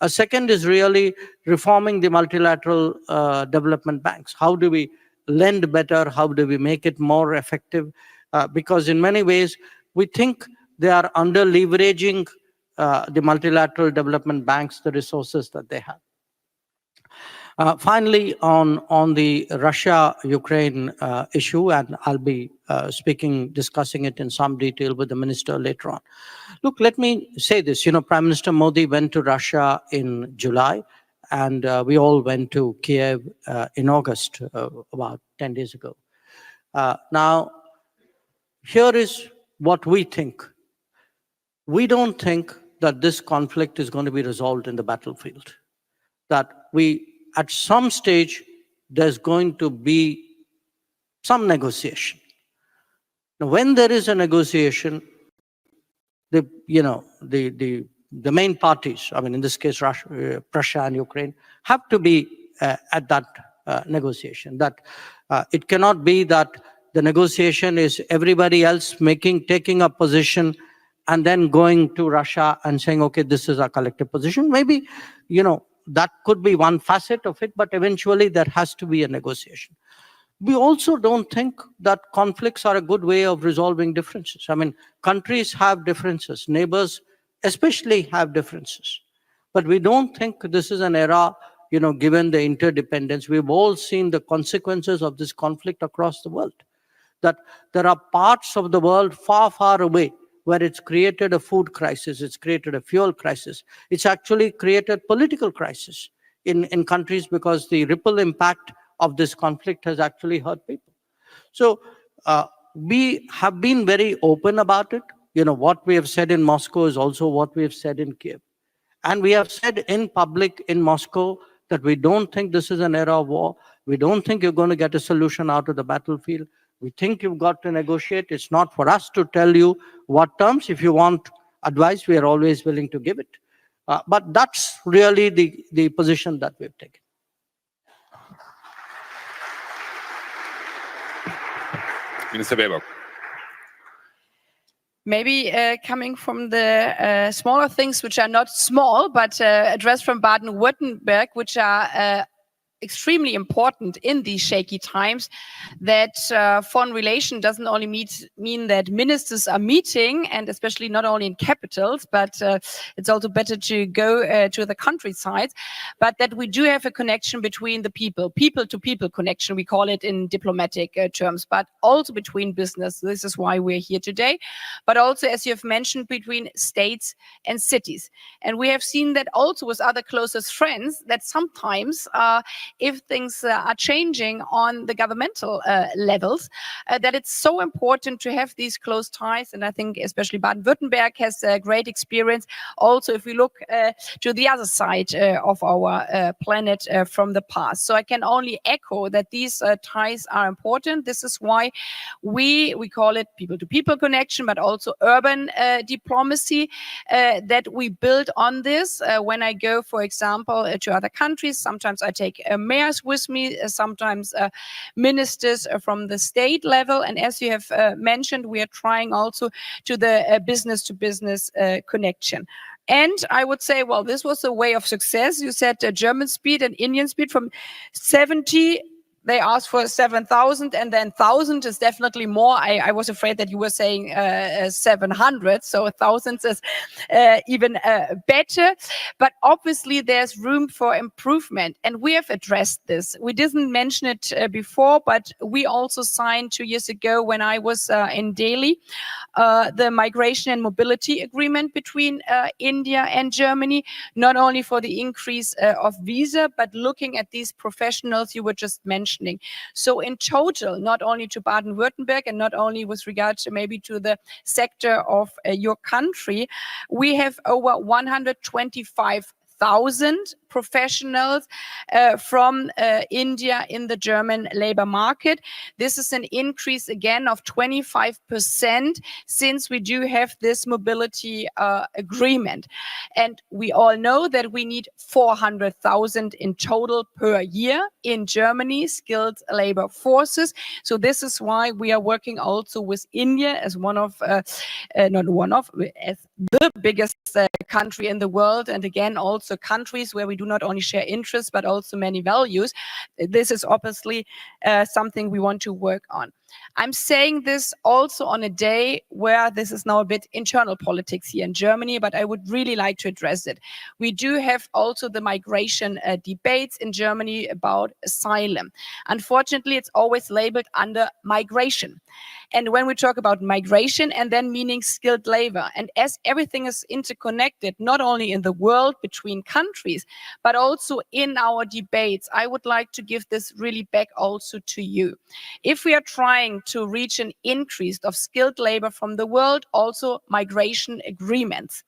A: A second is really reforming the multilateral development banks. How do we lend better? How do we make it more effective? Because in many ways, we think they are under leveraging the multilateral development banks, the resources that they have. Finally, on the Russia-Ukraine issue, and I'll be discussing it in some detail with the minister later on. Look, let me say this. Prime Minister Modi went to Russia in July, and we all went to Kiev in August, about 10 days ago. Now, here is what we think. We don't think that this conflict is going to be resolved in the battlefield. That at some stage, there's going to be some negotiation. Now, when there is a negotiation, the main parties, I mean, in this case, Russia and Ukraine, have to be at that negotiation. That it cannot be that the negotiation is everybody else taking a position and then going to Russia and saying, okay, this is our collective position. Maybe, that could be one facet of it, but eventually there has to be a negotiation. We also don't think that conflicts are a good way of resolving differences. I mean, countries have differences, neighbors especially have differences. But we don't think this is an era, given the interdependence. We've all seen the consequences of this conflict across the world. That there are parts of the world far, far away where it's created a food crisis, it's created a fuel crisis, it's actually created political crisis in countries because the ripple impact of this conflict has actually hurt people. So we have been very open about it. What we have said in Moscow is also what we have said in Kiev. And we have said in public in Moscow that we don't think this is an era of war. We don't think you're going to get a solution out of the battlefield. We think you've got to negotiate. It's not for us to tell you what terms. If you want advice, we are always willing to give it. But that's really the position that we've taken.
B: Minister Baerbock.
C: Maybe coming from the smaller things, which are not small, but addressed from Baden-Württemberg, which are extremely important in these shaky times, that foreign relation doesn't only mean that ministers are meeting, and especially not only in capitals, but it's also better to go to the countryside, but that we do have a connection between the people-to-people connection, we call it in diplomatic terms, but also between business. This is why we're here today, but also, as you have mentioned, between states and cities. And we have seen that also with other closest friends, that sometimes if things are changing on the governmental levels, that it's so important to have these close ties. And I think especially Baden-Württemberg has a great experience. Also, if we look to the other side of our planet from the past. So I can only echo that these ties are important. This is why we call it people-to-people connection, but also urban diplomacy, that we build on this. When I go, for example, to other countries, sometimes I take mayors with me, sometimes ministers from the state level. And as you have mentioned, we are trying also to the business-to-business connection. And I would say, well, this was a way of success. You said German speed and Indian speed from 70. They asked for 7,000, and then 1,000 is definitely more. I was afraid that you were saying 700, so 1,000 is even better. But obviously, there's room for improvement, and we have addressed this. We didn't mention it before, but we also signed 2 years ago when I was in Delhi, the migration and mobility agreement between India and Germany, not only for the increase of visa, but looking at these professionals you were just mentioning. So in total, not only to Baden-Württemberg and not only with regard to maybe to the sector of your country, we have over 125,000 professionals from India in the German labor market. This is an increase again of 25% since we do have this mobility agreement. And we all know that we need 400,000 in total per year in Germany, skilled labor forces. So this is why we are working also with India as as the biggest country in the world. And again, also countries where we do not only share interests, but also many values. This is obviously something we want to work on. I'm saying this also on a day where this is now a bit internal politics here in Germany, but I would really like to address it. We do have also the migration debates in Germany about asylum. Unfortunately, it's always labeled under migration. And when we talk about migration and then meaning skilled labor, and as everything is interconnected, not only in the world between countries, but also in our debates, I would like to give this really back also to you. If we are trying to reach an increase of skilled labor from the world, also migration agreements.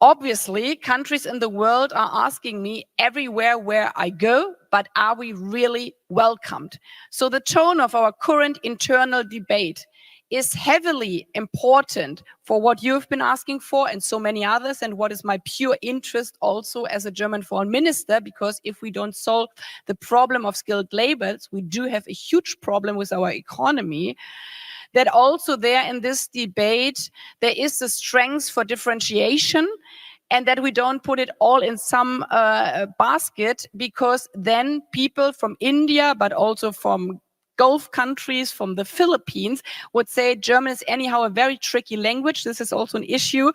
C: Obviously, countries in the world are asking me everywhere where I go, but are we really welcomed? So the tone of our current internal debate is heavily important for what you've been asking for and so many others, and what is my pure interest also as a German foreign minister, because if we don't solve the problem of skilled labor, we do have a huge problem with our economy. That also there in this debate, there is a strength for differentiation and that we don't put it all in some basket, because then people from India, but also from Gulf countries, from the Philippines, would say German is anyhow a very tricky language. This is also an issue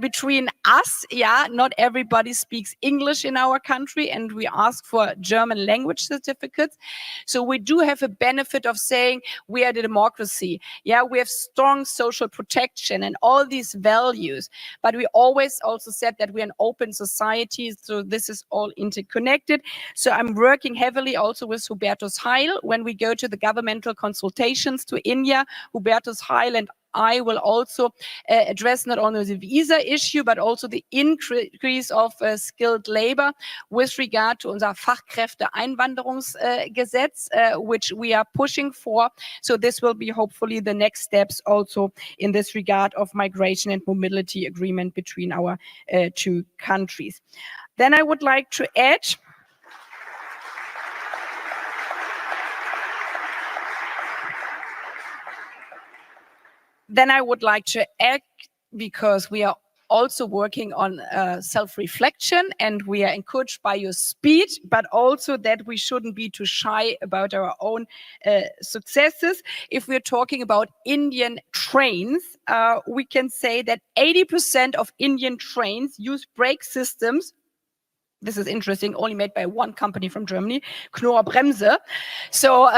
C: between us. Yeah, not everybody speaks English in our country, and we ask for German language certificates. So we do have a benefit of saying we are the democracy. Yeah, we have strong social protection and all these values, but we always also said that we're an open society. So this is all interconnected. So I'm working heavily also with Hubertus Heil when we go to the governmental consultations to India. Hubertus Heil and I will also address not only the visa issue, but also the increase of skilled labor with regard to unser Fachkräfteeinwanderungsgesetz, which we are pushing for. So this will be hopefully the next steps also in this regard of migration and mobility agreement between our two countries. Then I would like to add, because we are also working on self-reflection, and we are encouraged by your speed, but also that we shouldn't be too shy about our own successes. If we're talking about Indian trains, we can say that 80% of Indian trains use brake systems. This is interesting, only made by one company from Germany, Knorr Bremse. So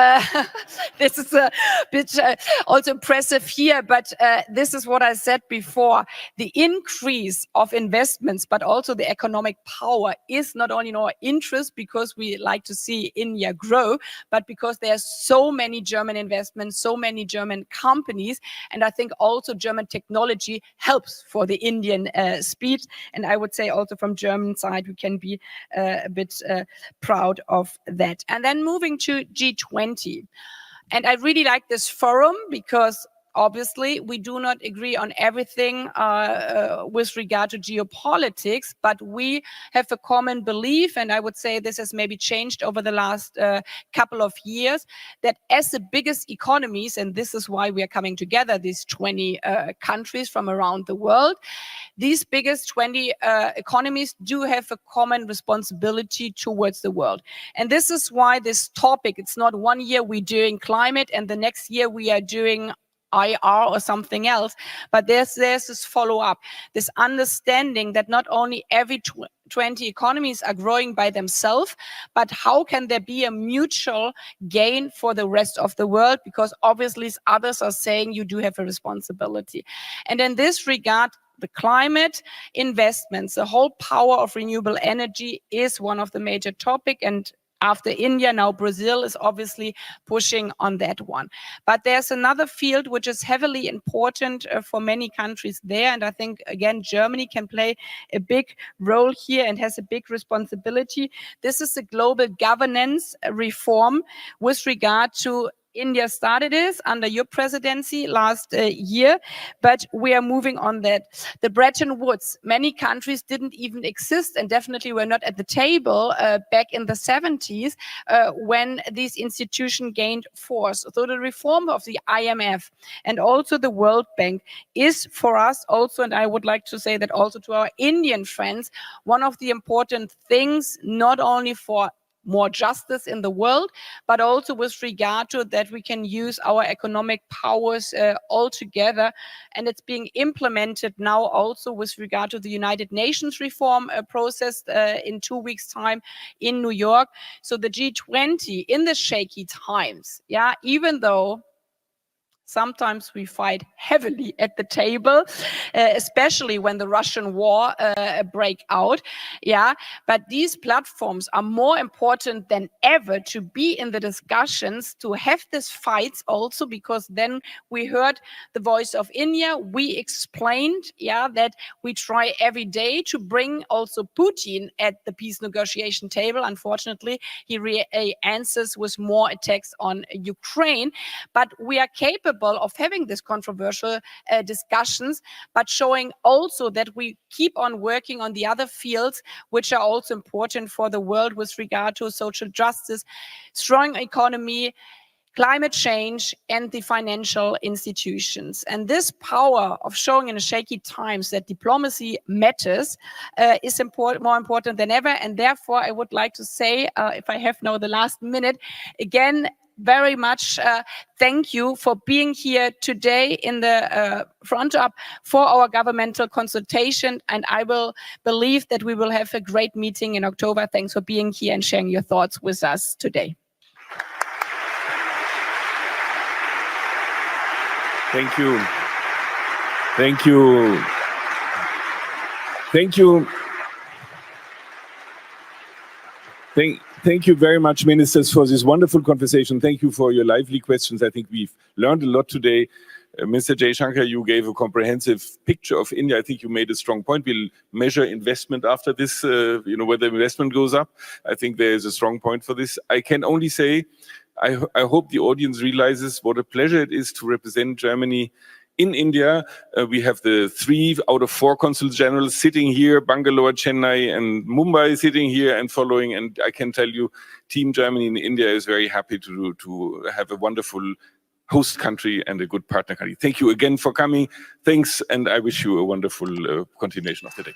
C: this is a bit also impressive here, but this is what I said before. The increase of investments, but also the economic power is not only in our interest because we like to see India grow, but because there are so many German investments, so many German companies, and I think also German technology helps for the Indian speed. And I would say also from German side, we can be a bit proud of that. And then moving to G20. And I really like this forum because obviously we do not agree on everything with regard to geopolitics, but we have a common belief, and I would say this has maybe changed over the last couple of years, that as the biggest economies, and this is why we are coming together, these 20 countries from around the world, these biggest 20 economies do have a common responsibility towards the world. And this is why this topic, it's not 1 year we're doing climate and the next year we are doing IR or something else, but there's this follow-up, this understanding that not only every 20 economies are growing by themselves, but how can there be a mutual gain for the rest of the world? Because obviously others are saying you do have a responsibility. And in this regard, the climate investments, the whole power of renewable energy is one of the major topics. And after India, now Brazil is obviously pushing on that one. But there's another field which is heavily important for many countries there. And I think, again, Germany can play a big role here and has a big responsibility. This is the global governance reform with regard to India started this under your presidency last year, but we are moving on that. The Bretton Woods, many countries didn't even exist and definitely were not at the table back in the 70s when these institutions gained force. So the reform of the IMF and also the World Bank is for us also, and I would like to say that also to our Indian friends, one of the important things, not only for more justice in the world, but also with regard to that we can use our economic powers all together. And it's being implemented now also with regard to the United Nations reform process in 2 weeks' time in New York. So the G20 in the shaky times, yeah, even though sometimes we fight heavily at the table, especially when the Russian war break out. Yeah, but these platforms are more important than ever to be in the discussions, to have these fights also, because then we heard the voice of India. We explained, yeah, that we try every day to bring also Putin at the peace negotiation table. Unfortunately, he answers with more attacks on Ukraine, but we are capable of having these controversial discussions, but showing also that we keep on working on the other fields which are also important for the world with regard to social justice, strong economy, climate change, and the financial institutions. And this power of showing in shaky times that diplomacy matters is more important than ever. And therefore, I would like to say, if I have now the last minute, again, very much thank you for being here today in the front up for our governmental consultation. And I will believe that we will have a great meeting in October. Thanks for being here and sharing your thoughts with us today.
B: Thank you. Thank you. Thank you. Thank you very much, ministers, for this wonderful conversation. Thank you for your lively questions. I think we've learned a lot today. Mr. Jaishankar, you gave a comprehensive picture of India. I think you made a strong point. We'll measure investment after this, whether investment goes up. I think there is a strong point for this. I can only say, I hope the audience realizes what a pleasure it is to represent Germany in India. We have the 3 out of 4 consuls generals sitting here, Bangalore, Chennai, and Mumbai sitting here and following. And I can tell you, Team Germany in India is very happy to have a wonderful host country and a good partner country. Thank you again for coming. Thanks, and I wish you a wonderful continuation of the day.